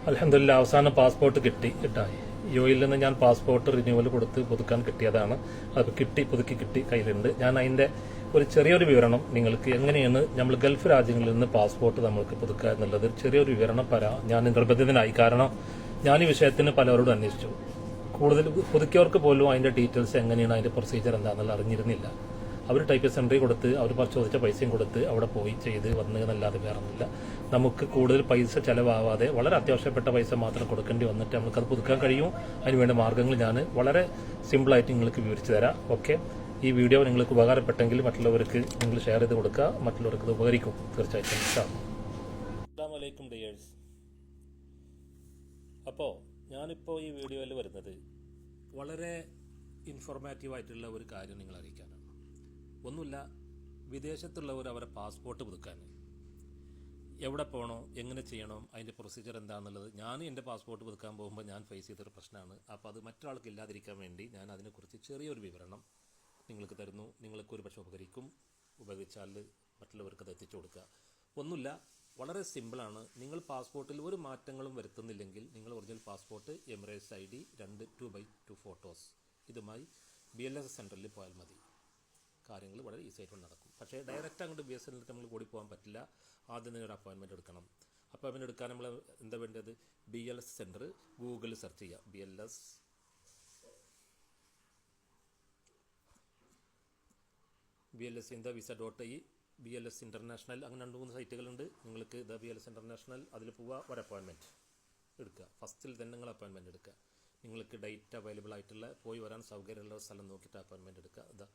അൽഹംദുലില്ലാ അവസാനം പാസ്പോർട്ട് കിട്ടായി. യുഎഇയിൽ നിന്ന് ഞാൻ പാസ്പോർട്ട് റിന്യൂവൽ കൊടുത്ത് പുതുക്കാൻ കിട്ടിയതാണ്. അത് പുതുക്കി കിട്ടി കയ്യിലുണ്ട്. ഞാൻ അതിന്റെ ഒരു ചെറിയൊരു വിവരണം നിങ്ങൾക്ക് എങ്ങനെയാണ് നമ്മൾ ഗൾഫ് രാജ്യങ്ങളിൽ നിന്ന് പാസ്പോർട്ട് നമ്മൾക്ക് പുതുക്കുക എന്നുള്ളത് ചെറിയൊരു വിവരണം ഞാൻ നിർബന്ധിതനായി. കാരണം ഞാൻ ഈ വിഷയത്തിന് പലരോടും അന്വേഷിച്ചു. കൂടുതൽ പുതുക്കിയവർക്ക് പോലും അതിന്റെ ഡീറ്റെയിൽസ് എങ്ങനെയാണ്, അതിന്റെ പ്രൊസീജിയർ എന്താണെന്നുള്ള അറിഞ്ഞിരുന്നില്ല. അവർ ടൈപ്പ് സെൻറ്ററിൽ കൊടുത്ത് അവർ ചോദിച്ച പൈസയും കൊടുത്ത് അവിടെ പോയി ചെയ്ത് വന്ന് എന്നല്ലാതെ വേറൊന്നുമില്ല. നമുക്ക് കൂടുതൽ പൈസ ചിലവാവാതെ വളരെ അത്യാവശ്യപ്പെട്ട പൈസ മാത്രം കൊടുക്കേണ്ടി വന്നിട്ട് നമുക്കത് പുതുക്കാൻ കഴിയും. അതിനുവേണ്ട മാർഗ്ഗങ്ങൾ ഞാൻ വളരെ സിമ്പിളായിട്ട് നിങ്ങൾക്ക് വിവരിച്ചു തരാം. ഓക്കെ, ഈ വീഡിയോ നിങ്ങൾക്ക് ഉപകാരപ്പെട്ടെങ്കിൽ മറ്റുള്ളവർക്ക് നിങ്ങൾ ഷെയർ ചെയ്ത് കൊടുക്കുക. മറ്റുള്ളവർക്ക് ഇത് ഉപകരിക്കും തീർച്ചയായിട്ടും. അസ്സലാമു അലൈക്കും ഡിയേഴ്സ്. അപ്പോൾ ഞാനിപ്പോൾ ഈ വീഡിയോയിൽ വരുന്നത് വളരെ ഇൻഫോർമാറ്റീവായിട്ടുള്ള ഒരു കാര്യം നിങ്ങൾ അറിയിക്കാനാണ്. ഒന്നുമില്ല, വിദേശത്തുള്ളവർ അവരെ പാസ്പോർട്ട് പുതുക്കാൻ എവിടെ പോകണോ, എങ്ങനെ ചെയ്യണം, അതിൻ്റെ പ്രൊസീജിയർ എന്താണെന്നുള്ളത് ഞാൻ എൻ്റെ പാസ്പോർട്ട് പുതുക്കാൻ പോകുമ്പോൾ ഞാൻ ഫേസ് ചെയ്തൊരു പ്രശ്നമാണ്. അപ്പോൾ അത് മറ്റൊരാൾക്ക് ഇല്ലാതിരിക്കാൻ വേണ്ടി ഞാൻ അതിനെക്കുറിച്ച് ചെറിയൊരു വിവരണം നിങ്ങൾക്ക് തരുന്നു. നിങ്ങൾക്ക് ഒരു പക്ഷേ ഉപകരിച്ചാൽ മറ്റുള്ളവർക്ക് അത് എത്തിച്ചു കൊടുക്കുക. ഒന്നുമില്ല, വളരെ സിമ്പിളാണ്. നിങ്ങൾ പാസ്പോർട്ടിൽ ഒരു മാറ്റങ്ങളും വരുത്തുന്നില്ലെങ്കിൽ നിങ്ങൾ original passport, Emirates ID 2/2 photos ഇതുമായി BLS സെൻറ്ററിൽ പോയാൽ മതി. കാര്യങ്ങൾ വളരെ ഈസി ആയിട്ട് നടക്കും. പക്ഷേ ഡയറക്റ്റ് അങ്ങോട്ട് BSNL നമ്മൾ കൂടി പോകാൻ പറ്റില്ല. ആദ്യം തന്നെ ഒരു അപ്പോയിൻമെൻറ്റ് എടുക്കണം. അപ്പോയിൻമെൻറ്റ് എടുക്കാൻ നമ്മൾ എന്താ വേണ്ടത്? BLS സെൻറ്റർ ഗൂഗിളിൽ സെർച്ച് ചെയ്യുക. BLS in the visa.in, BLS International, അങ്ങനെ 2-3 സൈറ്റുകളുണ്ട്. നിങ്ങൾക്ക് BLS International അതിൽ പോവുക, ഒരു അപ്പോയിൻമെൻറ്റ് എടുക്കുക. ഫസ്റ്റിൽ തന്നെ നിങ്ങൾ അപ്പോയിൻമെൻറ്റ് എടുക്കുക. നിങ്ങൾക്ക് ഡേറ്റ് അവൈലബിൾ ആയിട്ടുള്ള പോയി വരാൻ സൗകര്യമുള്ള സ്ഥലം നോക്കിയിട്ട് അപ്പോയിൻമെൻറ്റ് എടുക്കുക.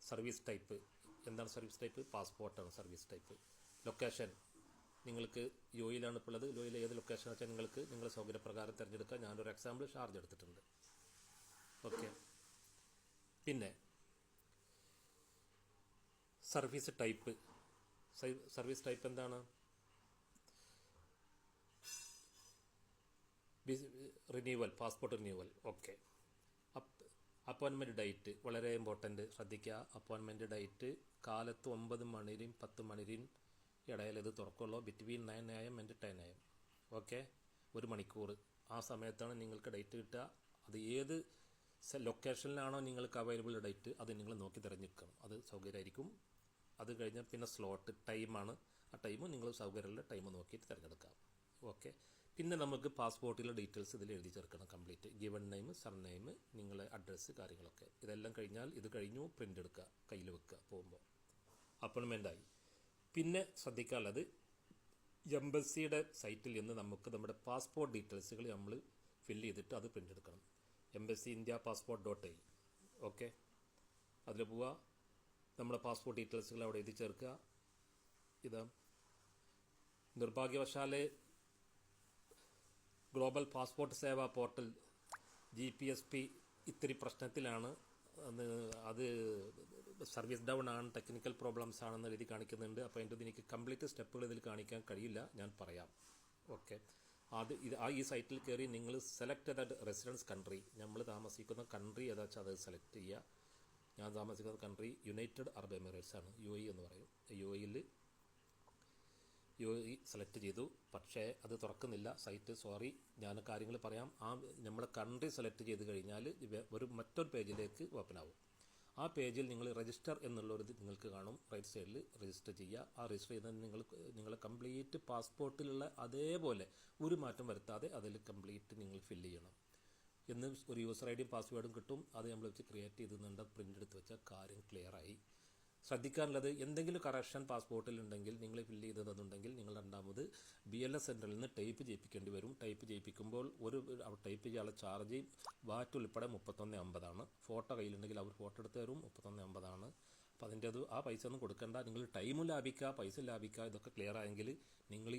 സർവീസ് ടൈപ്പ് എന്താണ്? സർവീസ് ടൈപ്പ് പാസ്പോർട്ടാണ് സർവീസ് ടൈപ്പ്. ലൊക്കേഷൻ നിങ്ങൾക്ക് യുഎഇയിലാണ് ഇപ്പോൾ ഉള്ളത്. യുഎഇയിൽ ഏത് ലൊക്കേഷൻ വെച്ചാൽ നിങ്ങൾക്ക് നിങ്ങളുടെ സൗകര്യപ്രകാരം തിരഞ്ഞെടുക്കുക. ഞാനൊരു എക്സാമ്പിൾ ഷാർജ എടുത്തിട്ടുണ്ട്. ഓക്കെ, പിന്നെ സർവീസ് ടൈപ്പ് എന്താണ്? Renewal, passport renewal. Okay, appointment date വളരെ ഇമ്പോർട്ടൻറ്റ്, ശ്രദ്ധിക്കുക. അപ്പോയിൻമെൻറ്റ് ഡേറ്റ് കാലത്ത് 9 മണിയും 10 മണിയും ഇടയിൽ ഇത് തുറക്കുള്ളൂ. Between 9 AM and 10 AM. Okay, 1 മണിക്കൂർ. ആ സമയത്താണ് നിങ്ങൾക്ക് ഡേറ്റ് കിട്ടുക. അത് ഏത് ലൊക്കേഷനിലാണോ നിങ്ങൾക്ക് അവൈലബിൾ ഡേറ്റ് അത് നിങ്ങൾ നോക്കി തിരഞ്ഞെടുക്കണം. അത് സൗകര്യമായിരിക്കും. അത് കഴിഞ്ഞാൽ പിന്നെ സ്ലോട്ട് ടൈമാണ്. ആ ടൈം നിങ്ങൾ സൗകര്യമുള്ള ടൈം നോക്കിയിട്ട് തിരഞ്ഞെടുക്കാം. ഓക്കെ, പിന്നെ നമുക്ക് പാസ്പോർട്ടിലെ ഡീറ്റെയിൽസ് ഇതിൽ എഴുതി ചേർക്കണം. കംപ്ലീറ്റ് ഗിവൺ നെയിം, സർനെയിം, നിങ്ങളെ അഡ്രസ്സ്, കാര്യങ്ങളൊക്കെ. ഇതെല്ലാം കഴിഞ്ഞാൽ ഇത് കഴിഞ്ഞു പ്രിൻ്റ് എടുക്കുക, കയ്യിൽ വെക്കുക. പോകുമ്പോൾ അപ്പോയിൻമെൻ്റായി. പിന്നെ ശ്രദ്ധിക്കാനുള്ളത്, എംബസിയുടെ സൈറ്റിൽ നിന്ന് നമുക്ക് നമ്മുടെ പാസ്പോർട്ട് ഡീറ്റെയിൽസുകൾ നമ്മൾ ഫില്ല് ചെയ്തിട്ട് അത് പ്രിൻ്റ് എടുക്കണം. Embassy India passport.in. ഓക്കെ, അതിൽ പോവുക, നമ്മുടെ പാസ്പോർട്ട് ഡീറ്റെയിൽസുകൾ അവിടെ എഴുതി ചേർക്കുക. ഇതാ നിർഭാഗ്യവശാൽ ഗ്ലോബൽ പാസ്പോർട്ട് സേവാ പോർട്ടൽ GPSP ഇത്തിരി പ്രശ്നത്തിലാണ്. അത് സർവീസ് ഡൗൺ ആണ്, ടെക്നിക്കൽ പ്രോബ്ലംസ് ആണെന്ന് എഴുതി കാണിക്കുന്നുണ്ട്. അപ്പോൾ അതിൻ്റെ എനിക്ക് കംപ്ലീറ്റ് സ്റ്റെപ്പുകൾ ഇതിൽ കാണിക്കാൻ കഴിയില്ല, ഞാൻ പറയാം. ഓക്കെ, ഈ സൈറ്റിൽ കയറി നിങ്ങൾ സെലക്ട് ചെയ്ത റെസിഡൻസ് കൺട്രി, നമ്മൾ താമസിക്കുന്ന കൺട്രി ഏതാ വെച്ചാൽ അത് സെലക്ട് ചെയ്യുക. ഞാൻ താമസിക്കുന്ന കൺട്രി യുണൈറ്റഡ് അറബ് എമിറേറ്റ്സ് ആണ്, UAE എന്ന് പറയും. UAE സെലക്ട് ചെയ്തു. പക്ഷേ അത് തുറക്കുന്നില്ല സൈറ്റ്. സോറി, ഞാൻ കാര്യങ്ങൾ പറയാം. നമ്മുടെ കൺട്രി സെലക്ട് ചെയ്ത് കഴിഞ്ഞാൽ മറ്റൊരു പേജിലേക്ക് ഓപ്പൺ ആവും. ആ പേജിൽ നിങ്ങൾ രജിസ്റ്റർ എന്നുള്ളൊരു നിങ്ങൾക്ക് കാണും. റൈറ്റ് സൈഡിൽ രജിസ്റ്റർ ചെയ്യുക. ആ രജിസ്റ്റർ ചെയ്താൽ നിങ്ങളെ കംപ്ലീറ്റ് പാസ്പോർട്ടിലുള്ള അതേപോലെ ഒരു മാറ്റം വരുത്താതെ അതിൽ കംപ്ലീറ്റ് നിങ്ങൾ ഫില്ല് ചെയ്യണം. എന്ന് ഒരു യൂസർ ID പാസ്വേഡും കിട്ടും. അത് നമ്മൾ വെച്ച് ക്രിയേറ്റ് ചെയ്തുകൊണ്ട് പ്രിൻ്റ് എടുത്ത് വെച്ചാൽ കാര്യം ക്ലിയറായി. ശ്രദ്ധിക്കാനുള്ളത്, എന്തെങ്കിലും കറക്ഷൻ പാസ്പോർട്ടിൽ ഉണ്ടെങ്കിൽ നിങ്ങൾ ഫില്ല് ചെയ്തതെന്നുണ്ടെങ്കിൽ നിങ്ങൾ രണ്ടാമത് BLS സെൻറ്ററിൽ നിന്ന് ടൈപ്പ് ചെയ്യിപ്പിക്കേണ്ടി വരും. ടൈപ്പ് ചെയ്യിപ്പിക്കുമ്പോൾ ടൈപ്പ് ചെയ്യാനുള്ള ചാർജ് VAT ഉൾപ്പെടെ 31.50 ഫോട്ടോ കയ്യിലുണ്ടെങ്കിൽ അവർ ഫോട്ടോ എടുത്ത് തരും. 31.50. അപ്പോൾ അതിൻ്റെ ആ പൈസ ഒന്നും കൊടുക്കേണ്ട. നിങ്ങൾ ടൈമും ലാഭിക്കുക, പൈസ ലാഭിക്കുക. ഇതൊക്കെ ക്ലിയർ ആയെങ്കിൽ നിങ്ങൾ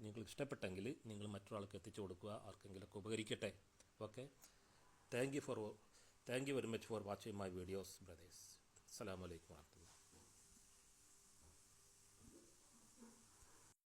നിങ്ങൾക്ക് ഇഷ്ടപ്പെട്ടെങ്കിൽ നിങ്ങൾ മറ്റൊരാൾക്ക് എത്തിച്ചു കൊടുക്കുക. ആർക്കെങ്കിലുമൊക്കെ ഉപകരിക്കട്ടെ. Okay, thank you very much for watching my videos brothers. അസ്സലാമു അലൈക്കും വറഹ്മത്തുള്ളാഹി.